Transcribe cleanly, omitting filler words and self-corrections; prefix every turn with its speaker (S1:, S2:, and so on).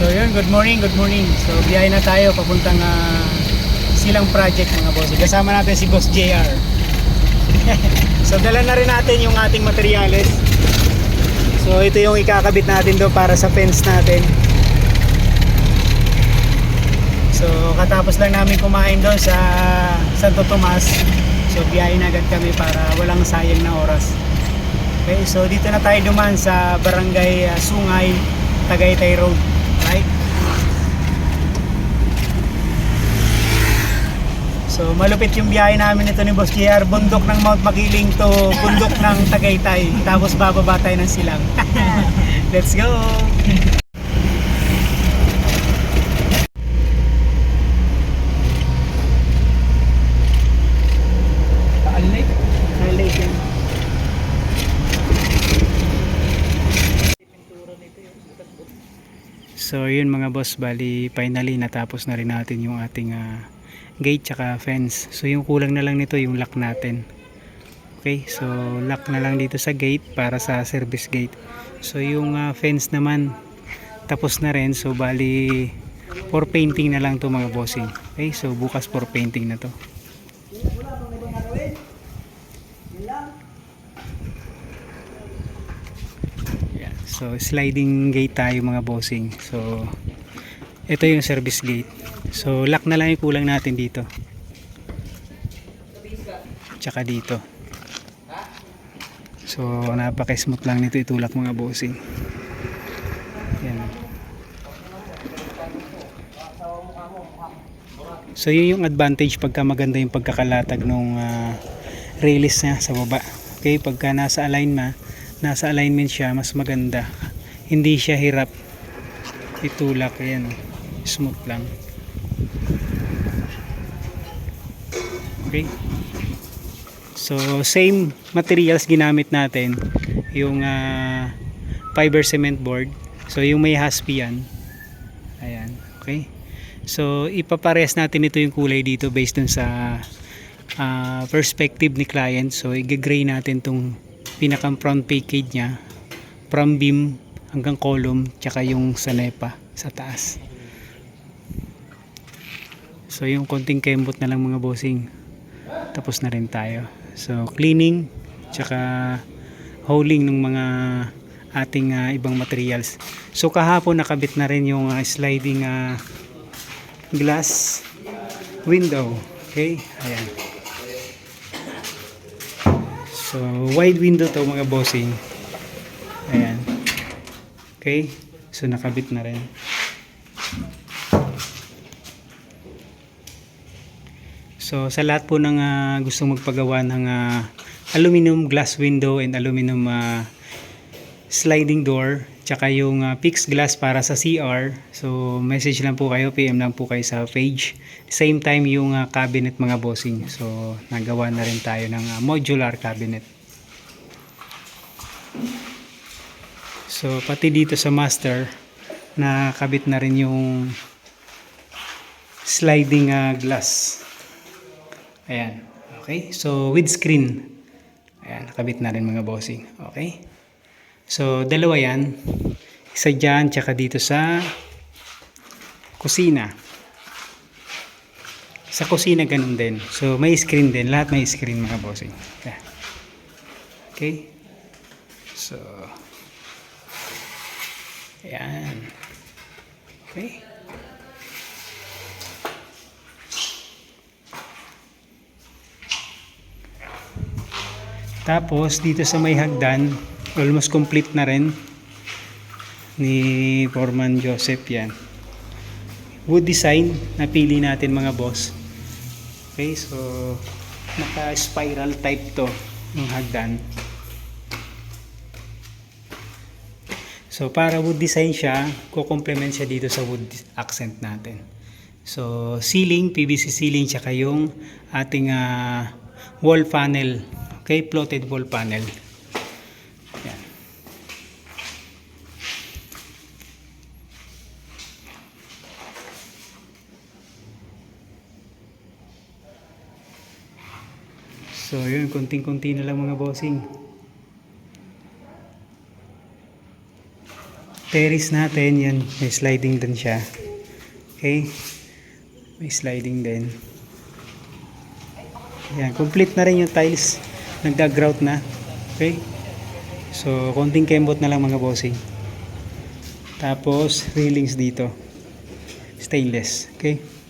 S1: So yun, good morning, good morning. So biyahe na tayo papuntang Silang Project mga boss. Kasama natin si Boss JR. So dala na rin natin yung ating materyales. So ito yung ikakabit natin doon para sa fence natin. So katapos lang namin kumain doon sa Santo Tomas. So biyahe na agad kami para walang sayang na oras. Okay, so dito na tayo duman sa Barangay Sungay, Tagaytay Road. Right? So malupit yung biyahe namin ito ni Boss JR. Bundok ng Mount Makiling to bundok ng Tagaytay. Tapos bababa tayo ng Silang. Let's go! So yun mga boss, bali finally natapos na rin natin yung ating gate tsaka fence. So yung kulang na lang nito yung lock natin. Okay, so lock na lang dito sa gate para sa service gate. So yung fence naman tapos na rin. So bali for painting na lang to mga bossing. Okay, so bukas for painting na to. So sliding gate tayo mga bossing. So ito yung service gate. So lock na lang yung kulang natin dito. Tsaka dito. So napaka-smooth lang nito itulak mga bossing. Yan. So yun yung advantage pagka maganda yung pagkakalatag ng release niya sa baba. Okay, pagka nasa alignment siya, mas maganda. Hindi siya hirap itulak. Ayan, smooth lang. Okay, so same materials ginamit natin, yung fiber cement board. So yung may haspi yan. Ayan, okay. So ipaparehas natin ito yung kulay dito based dun sa perspective ni client. So i-gray natin tong pinakang front package nya from beam hanggang column, tsaka yung sa nepa sa taas. So yung konting kembot na lang mga bossing, tapos na rin tayo. So cleaning tsaka hauling ng mga ating ibang materials. So kahapon nakabit na rin yung sliding glass window. Okay, ayan. So wide window to mga bossing. Ayan. Okay, so nakabit na rin. So sa lahat po ng gustong magpagawa ng aluminum glass window and aluminum sliding door, tsaka yung fixed glass para sa CR, so message lang po kayo, PM lang po kayo sa page. Same time yung cabinet mga bossing. So nagawa na rin tayo ng modular cabinet. So pati dito sa master nakabit na rin yung sliding glass. Ayan, okay, so with screen. Ayan, nakabit na rin mga bossing. Okay, so dalawa yan, isa dyan tsaka dito sa kusina. Sa kusina ganun din. So may screen din, lahat may screen mga bossing. Okay, so ayan, okay. Tapos dito sa may hagdan, almost complete na rin ni Foreman Joseph yan. Wood design napili natin mga boss. Okay, so naka spiral type to ng hagdan. So para wood design siya, ko-complement siya dito sa wood accent natin. So ceiling, PVC ceiling, tsaka yung ating wall panel. Okay, floated wall panel. Yan. So yun, konting-konti na lang mga bossing. terrace natin, yan, may sliding din siya. Okay, may sliding din. Yan, complete na rin yung tiles, nagda-grout na. Okay, so konting kembot na lang mga bossing. Tapos railings dito, stainless. Okay.